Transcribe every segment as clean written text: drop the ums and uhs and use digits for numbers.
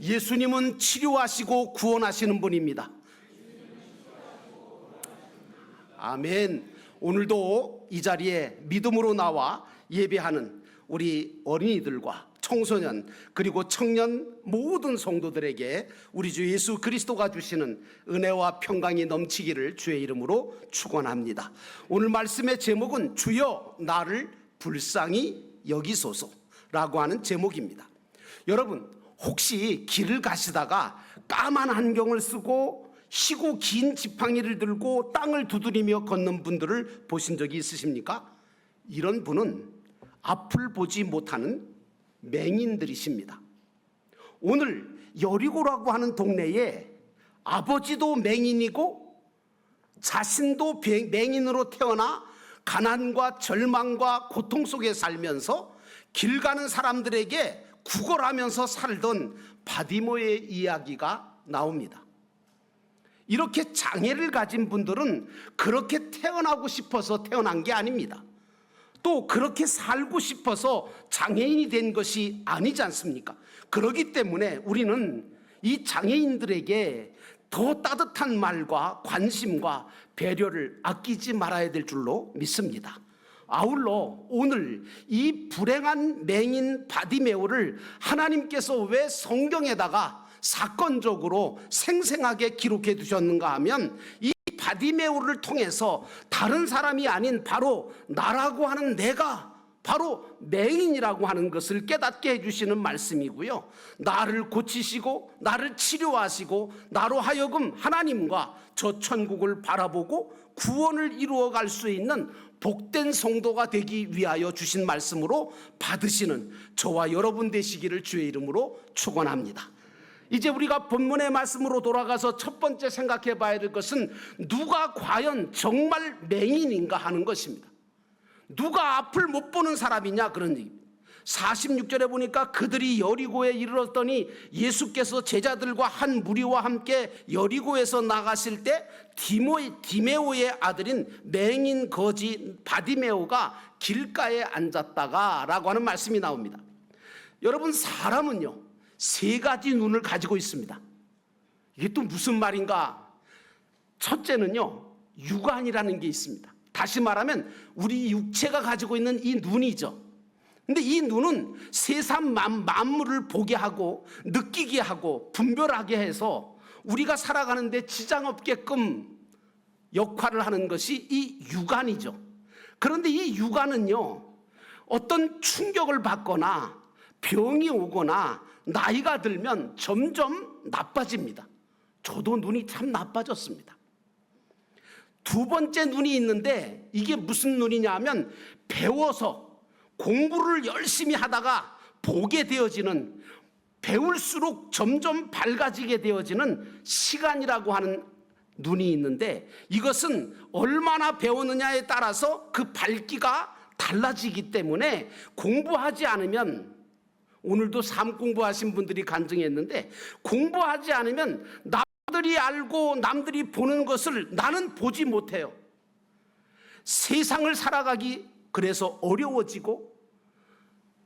예수님은 치료하시고 구원하시는 분입니다. 아멘. 오늘도 이 자리에 믿음으로 나와 예배하는 우리 어린이들과 청소년 그리고 청년 모든 성도들에게 우리 주 예수 그리스도가 주시는 은혜와 평강이 넘치기를 주의 이름으로 축원합니다. 오늘 말씀의 제목은 주여 나를 불쌍히 여기소서라고 하는 제목입니다. 여러분, 혹시 길을 가시다가 까만 안경을 쓰고 희고 긴 지팡이를 들고 땅을 두드리며 걷는 분들을 보신 적이 있으십니까? 이런 분은 앞을 보지 못하는 맹인들이십니다. 오늘 여리고라고 하는 동네에 아버지도 맹인이고 자신도 맹인으로 태어나 가난과 절망과 고통 속에 살면서 길 가는 사람들에게 구걸하면서 살던 바디모의 이야기가 나옵니다. 이렇게 장애를 가진 분들은 그렇게 태어나고 싶어서 태어난 게 아닙니다. 또 그렇게 살고 싶어서 장애인이 된 것이 아니지 않습니까? 그렇기 때문에 우리는 이 장애인들에게 더 따뜻한 말과 관심과 배려를 아끼지 말아야 될 줄로 믿습니다. 아울러 오늘 이 불행한 맹인 바디메오를 하나님께서 왜 성경에다가 사건적으로 생생하게 기록해 두셨는가 하면 이 바디메오를 통해서 다른 사람이 아닌 바로 나라고 하는 내가 바로 맹인이라고 하는 것을 깨닫게 해주시는 말씀이고요. 나를 고치시고 나를 치료하시고 나로 하여금 하나님과 저 천국을 바라보고 구원을 이루어갈 수 있는 복된 성도가 되기 위하여 주신 말씀으로 받으시는 저와 여러분 되시기를 주의 이름으로 축원합니다. 이제 우리가 본문의 말씀으로 돌아가서 첫 번째 생각해 봐야 될 것은 누가 과연 정말 맹인인가 하는 것입니다. 누가 앞을 못 보는 사람이냐 그런 얘기입니다. 46절에 보니까 그들이 여리고에 이르렀더니 예수께서 제자들과 한 무리와 함께 여리고에서 나가실 때 디메오의 아들인 맹인 거지 바디메오가 길가에 앉았다가 라고 하는 말씀이 나옵니다. 여러분, 사람은요 세 가지 눈을 가지고 있습니다. 이게 또 무슨 말인가? 첫째는요 육안이라는 게 있습니다. 다시 말하면 우리 육체가 가지고 있는 이 눈이죠. 근데 이 눈은 세상 만물을 보게 하고 느끼게 하고 분별하게 해서 우리가 살아가는데 지장 없게끔 역할을 하는 것이 이 육안이죠. 그런데 이 육안은요 어떤 충격을 받거나 병이 오거나 나이가 들면 점점 나빠집니다. 저도 눈이 참 나빠졌습니다. 두 번째 눈이 있는데 이게 무슨 눈이냐 하면 배워서 공부를 열심히 하다가 보게 되어지는, 배울수록 점점 밝아지게 되어지는 시간이라고 하는 눈이 있는데 이것은 얼마나 배우느냐에 따라서 그 밝기가 달라지기 때문에 공부하지 않으면, 오늘도 삶 공부하신 분들이 간증했는데 공부하지 않으면 남들이 알고 남들이 보는 것을 나는 보지 못해요. 세상을 살아가기 그래서 어려워지고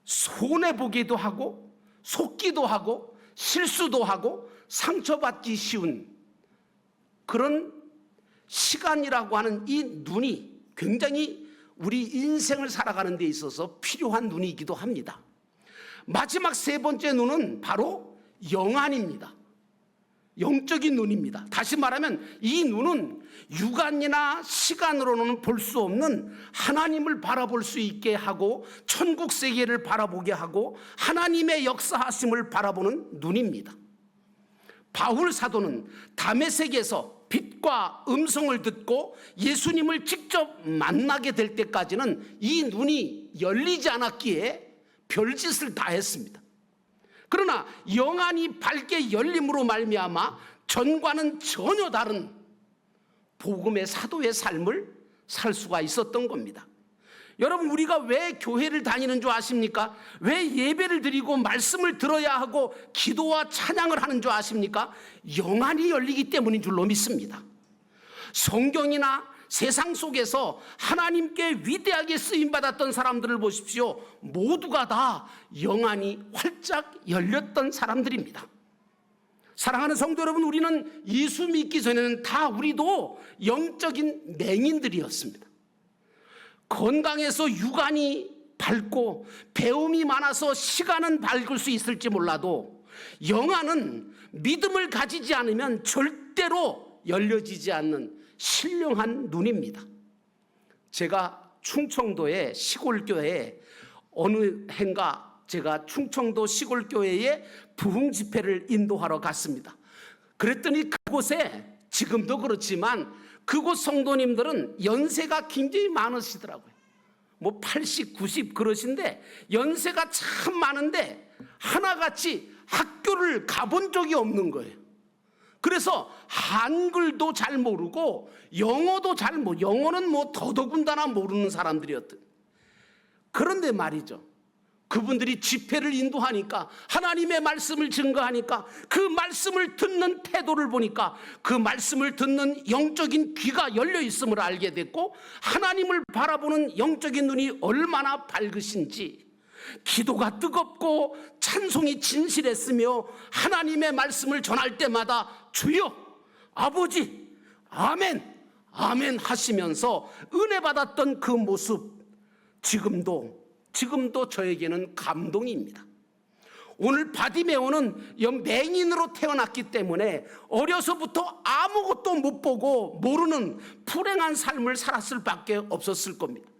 손해보기도 하고 속기도 하고 실수도 하고 상처받기 쉬운 그런 시간이라고 하는 이 눈이 굉장히 우리 인생을 살아가는 데 있어서 필요한 눈이기도 합니다. 마지막 세 번째 눈은 바로 영안입니다. 영적인 눈입니다. 다시 말하면 이 눈은 육안이나 시간으로는 볼 수 없는 하나님을 바라볼 수 있게 하고 천국 세계를 바라보게 하고 하나님의 역사하심을 바라보는 눈입니다. 바울 사도는 다메섹에서 빛과 음성을 듣고 예수님을 직접 만나게 될 때까지는 이 눈이 열리지 않았기에 별짓을 다 했습니다. 그러나 영안이 밝게 열림으로 말미암아 전과는 전혀 다른 복음의 사도의 삶을 살 수가 있었던 겁니다. 여러분, 우리가 왜 교회를 다니는 줄 아십니까? 왜 예배를 드리고 말씀을 들어야 하고 기도와 찬양을 하는 줄 아십니까? 영안이 열리기 때문인 줄로 믿습니다. 성경이나 세상 속에서 하나님께 위대하게 쓰임받았던 사람들을 보십시오. 모두가 다 영안이 활짝 열렸던 사람들입니다. 사랑하는 성도 여러분, 우리는 예수 믿기 전에는 다 우리도 영적인 맹인들이었습니다. 건강해서 육안이 밝고 배움이 많아서 시간은 밝을 수 있을지 몰라도 영안은 믿음을 가지지 않으면 절대로 열려지지 않는 신령한 눈입니다. 제가 충청도의 시골교회에 어느 해인가 제가 충청도 시골교회에 부흥 집회를 인도하러 갔습니다. 그랬더니 그곳에, 지금도 그렇지만 그곳 성도님들은 연세가 굉장히 많으시더라고요. 뭐 80, 90 그러신데 연세가 참 많은데 하나같이 학교를 가본 적이 없는 거예요. 그래서 한글도 잘 모르고 영어도 영어는 뭐 더더군다나 모르는 사람들이었던. 그런데 말이죠, 그분들이 집회를 인도하니까, 하나님의 말씀을 증거하니까, 그 말씀을 듣는 태도를 보니까 그 말씀을 듣는 영적인 귀가 열려 있음을 알게 됐고, 하나님을 바라보는 영적인 눈이 얼마나 밝으신지, 기도가 뜨겁고 찬송이 진실했으며 하나님의 말씀을 전할 때마다 주여, 아버지, 아멘, 아멘 하시면서 은혜 받았던 그 모습, 지금도 저에게는 감동입니다. 오늘 바디메오는 맹인으로 태어났기 때문에 어려서부터 아무것도 못 보고 모르는 불행한 삶을 살았을 밖에 없었을 겁니다.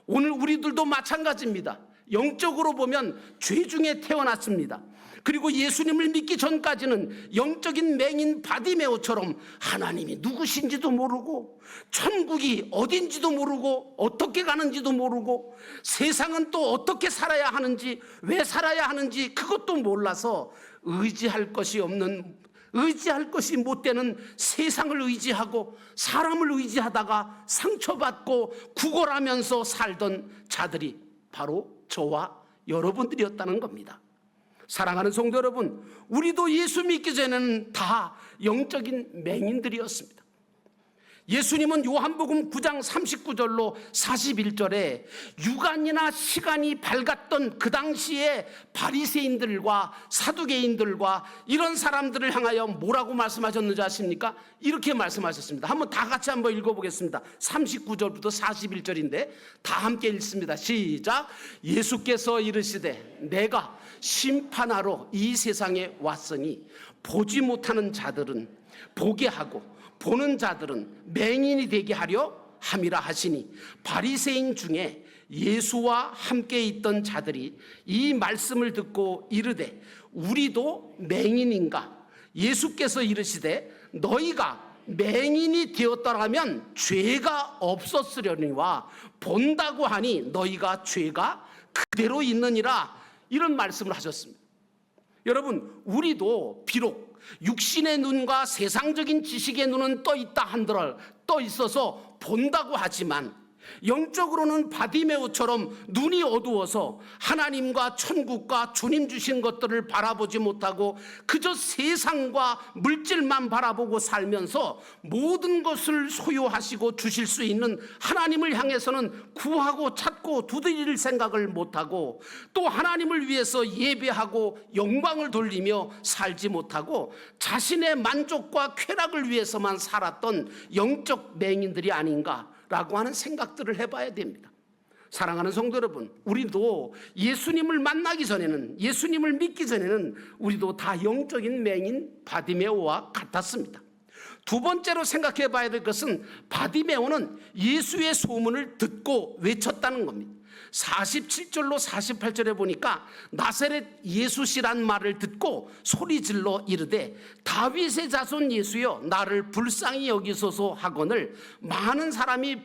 오늘 우리들도 마찬가지입니다. 영적으로 보면 죄 중에 태어났습니다. 그리고 예수님을 믿기 전까지는 영적인 맹인 바디메오처럼 하나님이 누구신지도 모르고, 천국이 어딘지도 모르고, 어떻게 가는지도 모르고, 세상은 또 어떻게 살아야 하는지, 왜 살아야 하는지 그것도 몰라서 의지할 것이 못 되는 세상을 의지하고 사람을 의지하다가 상처받고 구걸하면서 살던 자들이 바로 저와 여러분들이었다는 겁니다. 사랑하는 성도 여러분, 우리도 예수 믿기 전에는 다 영적인 맹인들이었습니다. 예수님은 요한복음 9장 39절로 41절에 육안이나 시간이 밝았던 그 당시에 바리새인들과 사두개인들과 이런 사람들을 향하여 뭐라고 말씀하셨는지 아십니까? 이렇게 말씀하셨습니다. 한번 다 같이 한번 읽어보겠습니다. 39절부터 41절인데 다 함께 읽습니다. 시작. 예수께서 이르시되 내가 심판하러 이 세상에 왔으니 보지 못하는 자들은 보게 하고 보는 자들은 맹인이 되게 하려 함이라 하시니, 바리새인 중에 예수와 함께 있던 자들이 이 말씀을 듣고 이르되 우리도 맹인인가? 예수께서 이르시되 너희가 맹인이 되었더라면 죄가 없었으려니와 본다고 하니 너희가 죄가 그대로 있느니라. 이런 말씀을 하셨습니다. 여러분, 우리도 비록 육신의 눈과 세상적인 지식의 눈은 떠 있다 한들 떠 있어서 본다고 하지만 영적으로는 바디메오처럼 눈이 어두워서 하나님과 천국과 주님 주신 것들을 바라보지 못하고 그저 세상과 물질만 바라보고 살면서 모든 것을 소유하시고 주실 수 있는 하나님을 향해서는 구하고 찾고 두드릴 생각을 못하고, 또 하나님을 위해서 예배하고 영광을 돌리며 살지 못하고 자신의 만족과 쾌락을 위해서만 살았던 영적 맹인들이 아닌가 라고 하는 생각들을 해봐야 됩니다. 사랑하는 성도 여러분, 우리도 예수님을 만나기 전에는, 예수님을 믿기 전에는 우리도 다 영적인 맹인 바디메오와 같았습니다. 두 번째로 생각해 봐야 될 것은 바디메오는 예수의 소문을 듣고 외쳤다는 겁니다. 47절로 48절에 보니까 나사렛 예수시란 말을 듣고 소리질러 이르되 다윗의 자손 예수여 나를 불쌍히 여기소서 하거늘 많은 사람이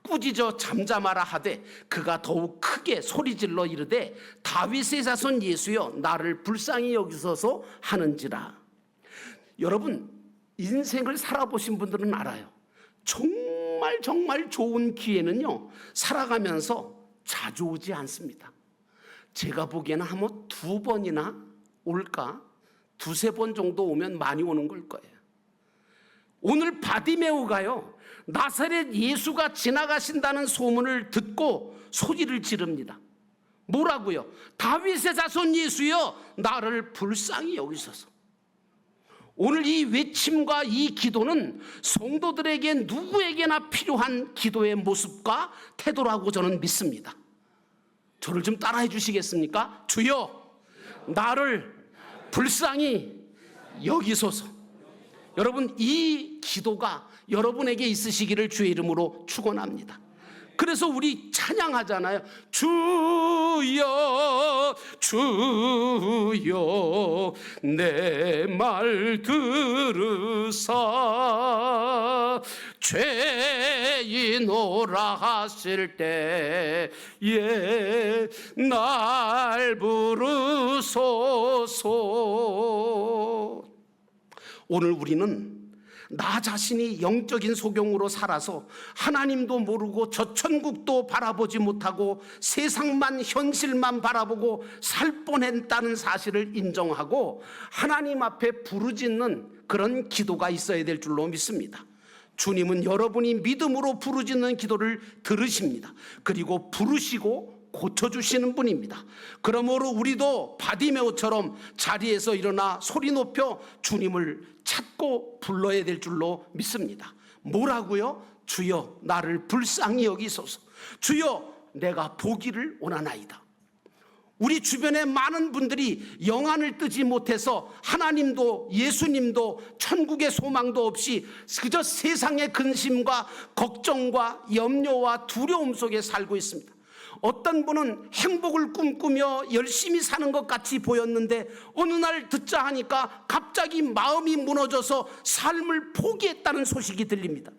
꾸짖어 잠잠하라 하되 그가 더욱 크게 소리질러 이르되 다윗의 자손 예수여 나를 불쌍히 여기소서 하는지라. 여러분, 인생을 살아보신 분들은 알아요. 정말 좋은 기회는요 살아가면서 자주 오지 않습니다. 제가 보기에는 한번 2번이나 올까? 2-3번 정도 오면 많이 오는 걸 거예요. 오늘 바디메오가요 나사렛 예수가 지나가신다는 소문을 듣고 소리를 지릅니다. 뭐라고요? 다윗의 자손 예수여 나를 불쌍히 여기소서. 오늘 이 외침과 이 기도는 성도들에게 누구에게나 필요한 기도의 모습과 태도라고 저는 믿습니다. 저를 좀 따라해 주시겠습니까? 주여, 나를 불쌍히 여기소서. 여러분, 이 기도가 여러분에게 있으시기를 주의 이름으로 축원합니다. 그래서 우리 찬양하잖아요. 주여 주여 내 말 들으사 죄인오라 하실 때에 날 부르소서. 오늘 우리는 나 자신이 영적인 소경으로 살아서 하나님도 모르고 저 천국도 바라보지 못하고 세상만 현실만 바라보고 살 뻔했다는 사실을 인정하고 하나님 앞에 부르짖는 그런 기도가 있어야 될 줄로 믿습니다. 주님은 여러분이 믿음으로 부르짖는 기도를 들으십니다. 그리고 부르시고 고쳐주시는 분입니다. 그러므로 우리도 바디메오처럼 자리에서 일어나 소리 높여 주님을 찾고 불러야 될 줄로 믿습니다. 뭐라고요? 주여, 나를 불쌍히 여기소서. 주여, 내가 보기를 원하나이다. 우리 주변에 많은 분들이 영안을 뜨지 못해서 하나님도 예수님도 천국의 소망도 없이 그저 세상의 근심과 걱정과 염려와 두려움 속에 살고 있습니다. 어떤 분은 행복을 꿈꾸며 열심히 사는 것 같이 보였는데 어느 날 듣자 하니까 갑자기 마음이 무너져서 삶을 포기했다는 소식이 들립니다.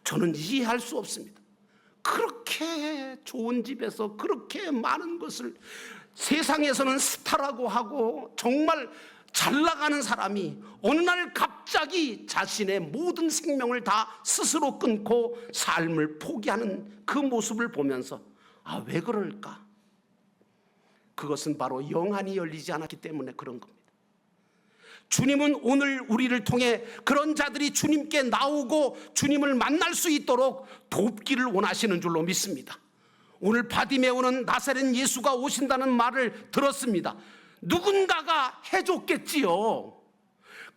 저는 이해할 수 없습니다. 그렇게 좋은 집에서 그렇게 많은 것을 세상에서는 스타라고 하고 정말 잘 나가는 사람이 어느 날 갑자기 자신의 모든 생명을 다 스스로 끊고 삶을 포기하는 그 모습을 보면서 왜 그럴까? 그것은 바로 영안이 열리지 않았기 때문에 그런 겁니다. 주님은 오늘 우리를 통해 그런 자들이 주님께 나오고 주님을 만날 수 있도록 돕기를 원하시는 줄로 믿습니다. 오늘 바디메오는 나사렛 예수가 오신다는 말을 들었습니다. 누군가가 해줬겠지요.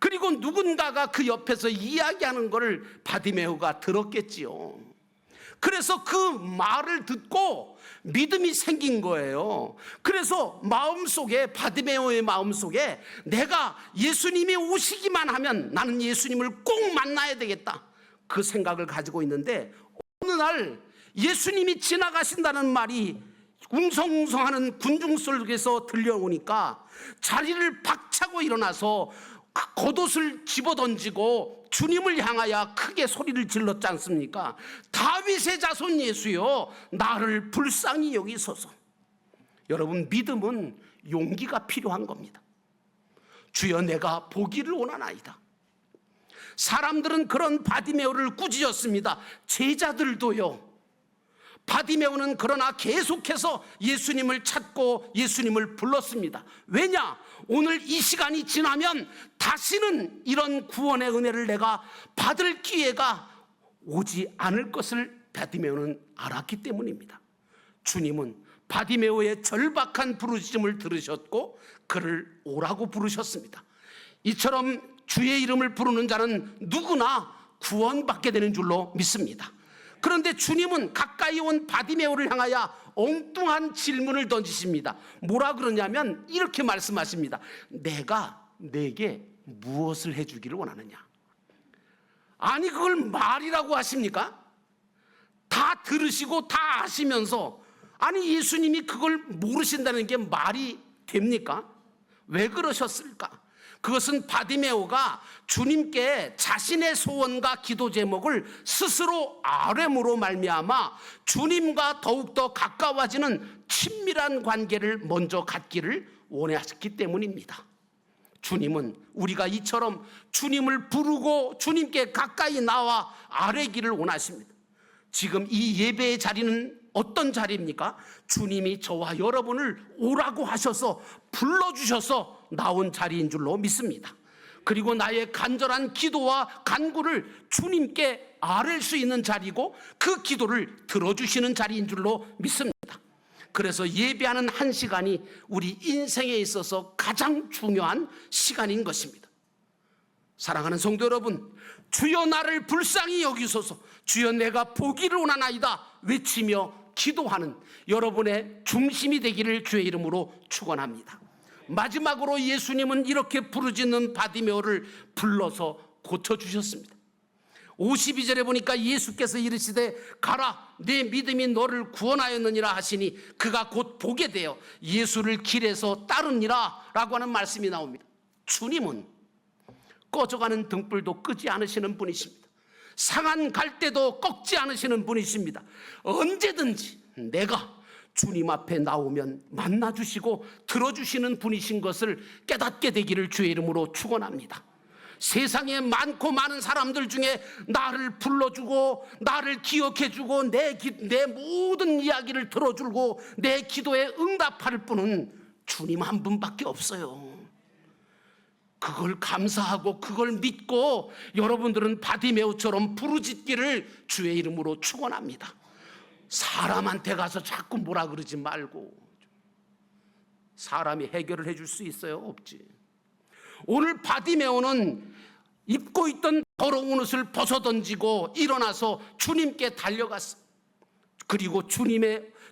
그리고 누군가가 그 옆에서 이야기하는 것을 바디메오가 들었겠지요. 그래서 그 말을 듣고 믿음이 생긴 거예요. 그래서 마음속에, 바디메오의 마음속에 내가 예수님이 오시기만 하면 나는 예수님을 꼭 만나야 되겠다, 그 생각을 가지고 있는데 어느 날 예수님이 지나가신다는 말이 웅성웅성하는 군중 속에서 들려오니까 자리를 박차고 일어나서 겉옷을 집어던지고 주님을 향하여 크게 소리를 질렀지 않습니까? 다윗의 자손 예수여, 나를 불쌍히 여기소서. 여러분, 믿음은 용기가 필요한 겁니다. 주여, 내가 보기를 원하나이다. 사람들은 그런 바디메오를 꾸짖었습니다. 제자들도요. 바디메오는 그러나 계속해서 예수님을 찾고 예수님을 불렀습니다. 왜냐? 오늘 이 시간이 지나면 다시는 이런 구원의 은혜를 내가 받을 기회가 오지 않을 것을 바디메오는 알았기 때문입니다. 주님은 바디메오의 절박한 부르짖음을 들으셨고 그를 오라고 부르셨습니다. 이처럼 주의 이름을 부르는 자는 누구나 구원받게 되는 줄로 믿습니다. 그런데 주님은 가까이 온 바디메오를 향하여 엉뚱한 질문을 던지십니다. 뭐라 그러냐면 이렇게 말씀하십니다. 내가 네게 무엇을 해주기를 원하느냐? 아니, 그걸 말이라고 하십니까? 다 들으시고 다 아시면서 아니, 예수님이 그걸 모르신다는 게 말이 됩니까? 왜 그러셨을까? 그것은 바디메오가 주님께 자신의 소원과 기도 제목을 스스로 아뢰므로 말미암아 주님과 더욱더 가까워지는 친밀한 관계를 먼저 갖기를 원하셨기 때문입니다. 주님은 우리가 이처럼 주님을 부르고 주님께 가까이 나와 아뢰기를 원하십니다. 지금 이 예배의 자리는 어떤 자리입니까? 주님이 저와 여러분을 오라고 하셔서 불러주셔서 나온 자리인 줄로 믿습니다. 그리고 나의 간절한 기도와 간구를 주님께 아뢰 수 있는 자리고 그 기도를 들어주시는 자리인 줄로 믿습니다. 그래서 예배하는 한 시간이 우리 인생에 있어서 가장 중요한 시간인 것입니다. 사랑하는 성도 여러분, 주여 나를 불쌍히 여기소서, 주여 내가 보기를 원하나이다 외치며 기도하는 여러분의 중심이 되기를 주의 이름으로 축원합니다. 마지막으로 예수님은 이렇게 부르짖는 바디메오를 불러서 고쳐주셨습니다. 52절에 보니까 예수께서 이르시되 가라 내 믿음이 너를 구원하였느니라 하시니 그가 곧 보게 되어 예수를 길에서 따르니라 라고 하는 말씀이 나옵니다. 주님은 꺼져가는 등불도 끄지 않으시는 분이십니다. 상한 갈대도 꺾지 않으시는 분이십니다. 언제든지 내가 주님 앞에 나오면 만나주시고 들어주시는 분이신 것을 깨닫게 되기를 주의 이름으로 축원합니다. 세상에 많고 많은 사람들 중에 나를 불러주고 나를 기억해주고 내 모든 이야기를 들어주고 내 기도에 응답할 분은 주님 한 분밖에 없어요. 그걸 감사하고 그걸 믿고 여러분들은 바디메오처럼 부르짖기를 주의 이름으로 축원합니다. 사람한테 가서 자꾸 뭐라 그러지 말고. 사람이 해결을 해줄 수 있어요? 없지. 오늘 바디메오는 입고 있던 더러운 옷을 벗어던지고 일어나서 주님께 달려갔어. 그리고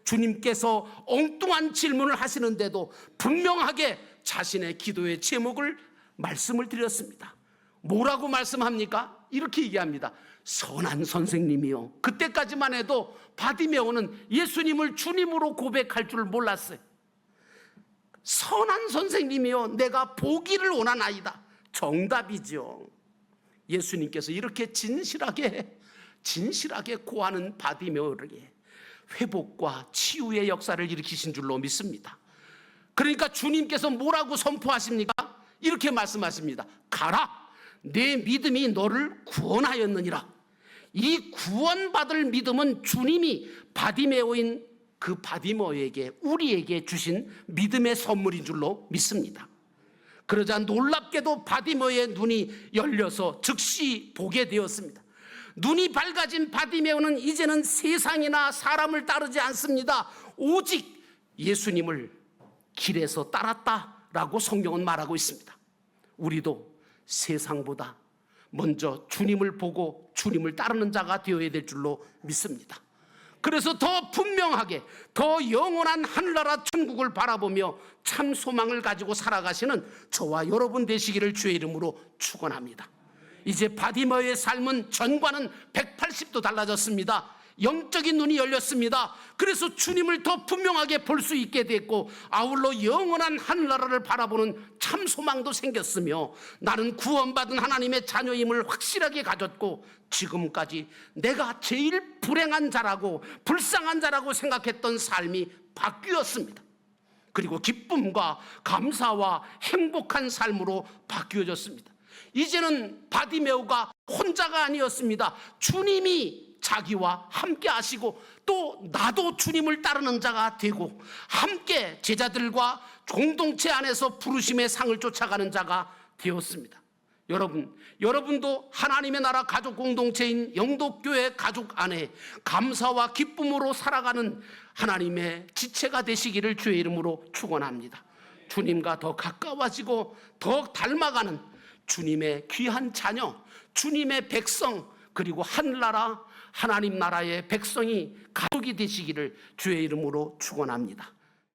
주님께서 엉뚱한 질문을 하시는데도 분명하게 자신의 기도의 제목을 말씀을 드렸습니다. 뭐라고 말씀합니까? 이렇게 얘기합니다. 선한 선생님이요. 그때까지만 해도 바디메오는 예수님을 주님으로 고백할 줄 몰랐어요. 선한 선생님이요 내가 보기를 원하나이다. 정답이죠. 예수님께서 이렇게 진실하게 고하는 바디메오에게 회복과 치유의 역사를 일으키신 줄로 믿습니다. 그러니까 주님께서 뭐라고 선포하십니까? 이렇게 말씀하십니다. 가라 내 믿음이 너를 구원하였느니라. 이 구원받을 믿음은 주님이 바디메오인 그 바디메오에게 우리에게 주신 믿음의 선물인 줄로 믿습니다. 그러자 놀랍게도 바디메오의 눈이 열려서 즉시 보게 되었습니다. 눈이 밝아진 바디메오는 이제는 세상이나 사람을 따르지 않습니다. 오직 예수님을 길에서 따랐다라고 성경은 말하고 있습니다. 우리도 세상보다 먼저 주님을 보고 주님을 따르는 자가 되어야 될 줄로 믿습니다. 그래서 더 분명하게 더 영원한 하늘나라 천국을 바라보며 참 소망을 가지고 살아가시는 저와 여러분 되시기를 주의 이름으로 축원합니다. 이제 바디메오의 삶은 전과는 180도 달라졌습니다. 영적인 눈이 열렸습니다. 그래서 주님을 더 분명하게 볼 수 있게 됐고 아울러 영원한 하늘나라를 바라보는 참 소망도 생겼으며 나는 구원받은 하나님의 자녀임을 확실하게 가졌고 지금까지 내가 제일 불행한 자라고 불쌍한 자라고 생각했던 삶이 바뀌었습니다. 그리고 기쁨과 감사와 행복한 삶으로 바뀌어졌습니다. 이제는 바디메오가 혼자가 아니었습니다. 주님이 자기와 함께 하시고 또 나도 주님을 따르는 자가 되고 함께 제자들과 공동체 안에서 부르심의 상을 쫓아가는 자가 되었습니다. 여러분도 하나님의 나라 가족 공동체인 영도교회 가족 안에 감사와 기쁨으로 살아가는 하나님의 지체가 되시기를 주의 이름으로 축원합니다. 주님과 더 가까워지고 더 닮아가는 주님의 귀한 자녀, 주님의 백성, 그리고 하늘나라 하나님 나라의 백성이 가족이 되시기를 주의 이름으로 축원합니다.